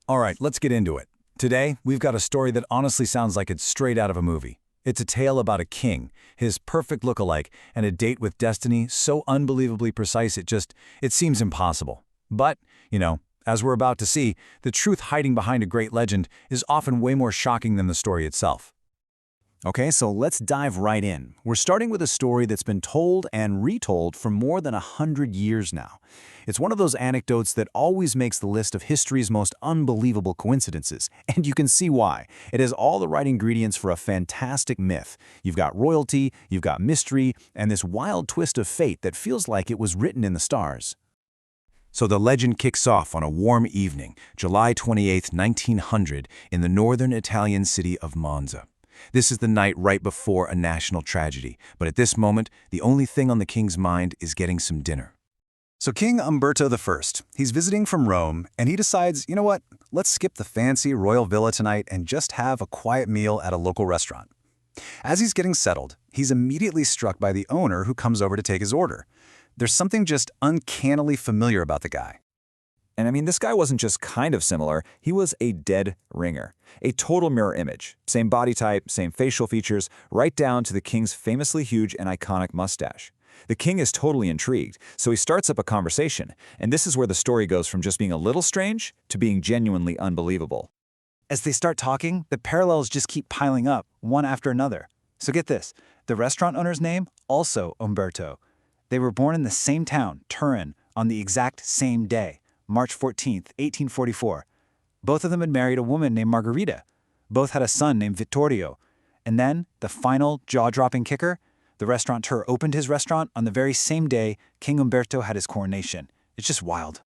All right, let's get into it. Today, we've got a story that honestly sounds like it's straight out of a movie. It's a tale about a king, his perfect look-alike, and a date with destiny so unbelievably precise it seems impossible. But, as we're about to see, the truth hiding behind a great legend is often way more shocking than the story itself. Okay, so let's dive right in. We're starting with a story that's been told and retold for more than 100 years now. It's one of those anecdotes that always makes the list of history's most unbelievable coincidences, and you can see why. It has all the right ingredients for a fantastic myth. You've got royalty, you've got mystery, and this wild twist of fate that feels like it was written in the stars. So the legend kicks off on a warm evening, July 28, 1900, in the northern Italian city of Monza. This is the night right before a national tragedy, but at this moment, the only thing on the king's mind is getting some dinner. So King Umberto I, he's visiting from Rome, and he decides, you know what, let's skip the fancy royal villa tonight and just have a quiet meal at a local restaurant. As he's getting settled, he's immediately struck by the owner who comes over to take his order. There's something just uncannily familiar about the guy. And I mean, this guy wasn't just kind of similar, he was a dead ringer. A total mirror image. Same body type, same facial features, right down to the king's famously huge and iconic mustache. The king is totally intrigued, so he starts up a conversation, and this is where the story goes from just being a little strange to being genuinely unbelievable. As they start talking, the parallels just keep piling up, one after another. So get this, the restaurant owner's name, also Umberto. They were born in the same town, Turin, on the exact same day. March 14th, 1844. Both of them had married a woman named Margherita. Both had a son named Vittorio. And then, the final jaw-dropping kicker, the restaurateur opened his restaurant on the very same day King Umberto had his coronation. It's just wild.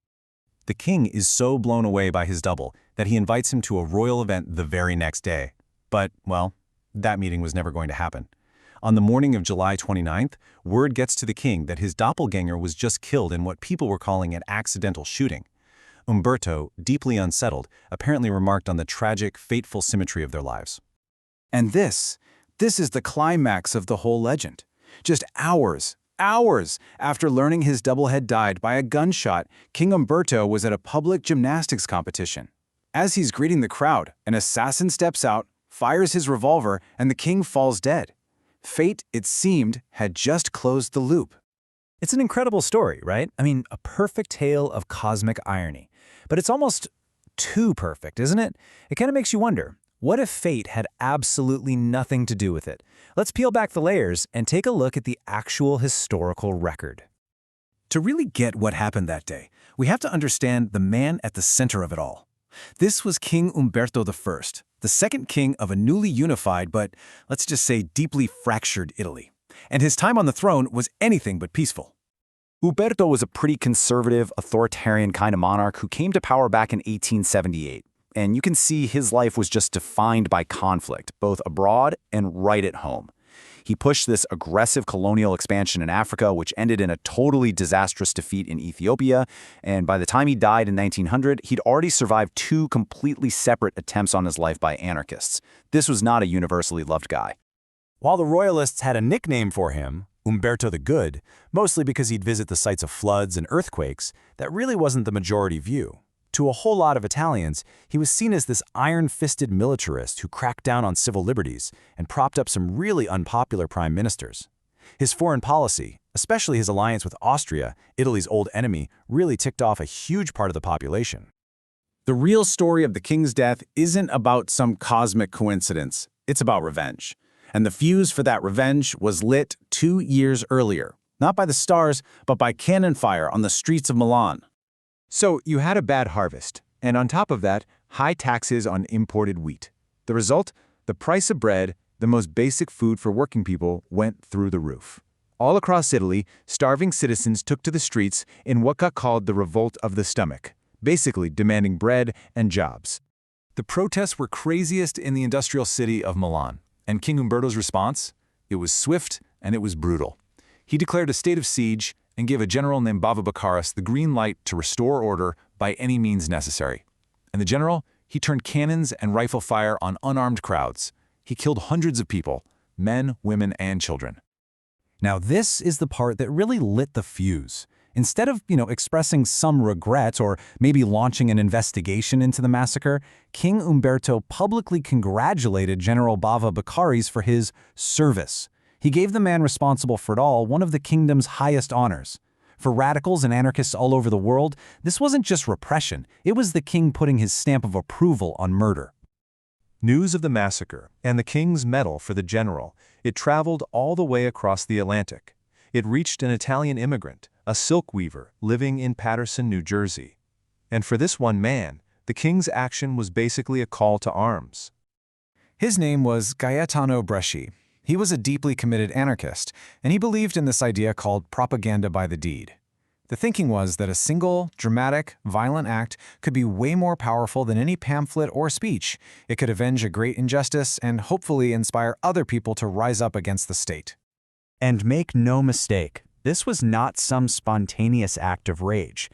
The king is so blown away by his double that he invites him to a royal event the very next day. But, well, that meeting was never going to happen. On the morning of July 29th, word gets to the king that his doppelganger was just killed in what people were calling an accidental shooting. Umberto, deeply unsettled, apparently remarked on the tragic, fateful symmetry of their lives. And this is the climax of the whole legend. Just hours after learning his double had died by a gunshot, King Umberto was at a public gymnastics competition. As he's greeting the crowd, an assassin steps out, fires his revolver, and the king falls dead. Fate, it seemed, had just closed the loop. It's an incredible story, right? I mean, a perfect tale of cosmic irony. But it's almost too perfect, isn't it? It kind of makes you wonder, what if fate had absolutely nothing to do with it? Let's peel back the layers and take a look at the actual historical record. To really get what happened that day, we have to understand the man at the center of it all. This was King Umberto I, the second king of a newly unified but, let's just say, deeply fractured Italy. And his time on the throne was anything but peaceful. Umberto was a pretty conservative, authoritarian kind of monarch who came to power back in 1878. And you can see his life was just defined by conflict, both abroad and right at home. He pushed this aggressive colonial expansion in Africa, which ended in a totally disastrous defeat in Ethiopia. And by the time he died in 1900, he'd already survived two completely separate attempts on his life by anarchists. This was not a universally loved guy. While the royalists had a nickname for him, Umberto the Good, mostly because he'd visit the sites of floods and earthquakes, that really wasn't the majority view. To a whole lot of Italians, he was seen as this iron-fisted militarist who cracked down on civil liberties and propped up some really unpopular prime ministers. His foreign policy, especially his alliance with Austria, Italy's old enemy, really ticked off a huge part of the population. The real story of the king's death isn't about some cosmic coincidence. It's about revenge. And the fuse for that revenge was lit 2 years earlier, not by the stars, but by cannon fire on the streets of Milan. So you had a bad harvest, and on top of that, high taxes on imported wheat. The result? The price of bread, the most basic food for working people, went through the roof. All across Italy, starving citizens took to the streets in what got called the revolt of the stomach, basically demanding bread and jobs. The protests were craziest in the industrial city of Milan, and King Umberto's response? It was swift and it was brutal. He declared a state of siege and gave a general named Bava Baccaris the green light to restore order by any means necessary. And the general? He turned cannons and rifle fire on unarmed crowds. He killed hundreds of people, men, women, and children. Now this is the part that really lit the fuse. Instead of, expressing some regret or maybe launching an investigation into the massacre, King Umberto publicly congratulated General Bava Bakaris for his service. He gave the man responsible for it all one of the kingdom's highest honors. For radicals and anarchists all over the world, this wasn't just repression, it was the king putting his stamp of approval on murder. News of the massacre and the king's medal for the general, it traveled all the way across the Atlantic. It reached an Italian immigrant, a silk weaver living in Paterson, New Jersey. And for this one man, the king's action was basically a call to arms. His name was Gaetano Bresci. He was a deeply committed anarchist, and he believed in this idea called propaganda by the deed. The thinking was that a single, dramatic, violent act could be way more powerful than any pamphlet or speech. It could avenge a great injustice and hopefully inspire other people to rise up against the state. And make no mistake, this was not some spontaneous act of rage.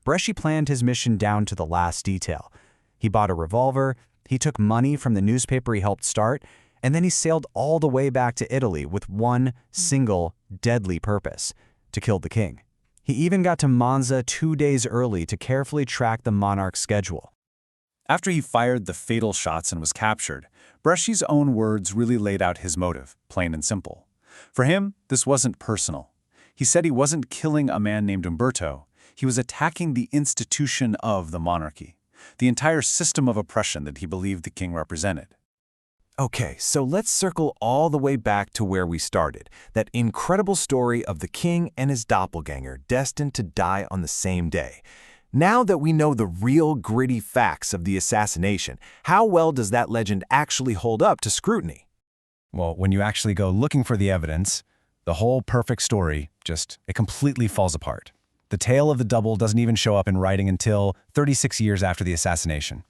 Bresci planned his mission down to the last detail. He bought a revolver, he took money from the newspaper he helped start, and then he sailed all the way back to Italy with one single, deadly purpose: to kill the king. He even got to Monza 2 days early to carefully track the monarch's schedule. After he fired the fatal shots and was captured, Bresci's own words really laid out his motive, plain and simple. For him, this wasn't personal. He said he wasn't killing a man named Umberto. He was attacking the institution of the monarchy, the entire system of oppression that he believed the king represented. Okay, so let's circle all the way back to where we started, that incredible story of the king and his doppelganger destined to die on the same day. Now that we know the real gritty facts of the assassination, how well does that legend actually hold up to scrutiny? Well, when you actually go looking for the evidence, the whole perfect story it completely falls apart. The tale of the double doesn't even show up in writing until 36 years after the assassination.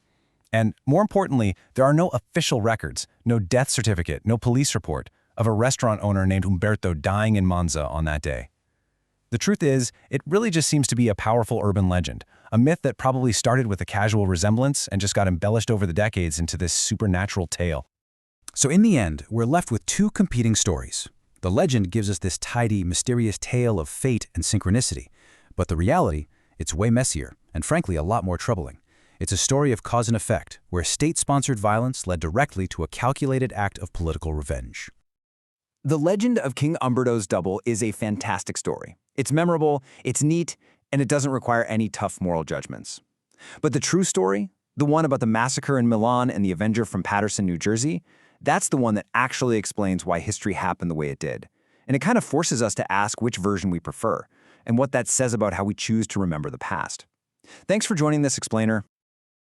And more importantly, there are no official records, no death certificate, no police report of a restaurant owner named Umberto dying in Monza on that day. The truth is, it really just seems to be a powerful urban legend, a myth that probably started with a casual resemblance and just got embellished over the decades into this supernatural tale. So in the end, we're left with two competing stories. The legend gives us this tidy, mysterious tale of fate and synchronicity. But the reality, it's way messier and frankly a lot more troubling. It's a story of cause and effect, where state-sponsored violence led directly to a calculated act of political revenge. The legend of King Umberto's double is a fantastic story. It's memorable, it's neat, and it doesn't require any tough moral judgments. But the true story, the one about the massacre in Milan and the Avenger from Paterson, New Jersey, that's the one that actually explains why history happened the way it did. And it kind of forces us to ask which version we prefer, and what that says about how we choose to remember the past. Thanks for joining this explainer.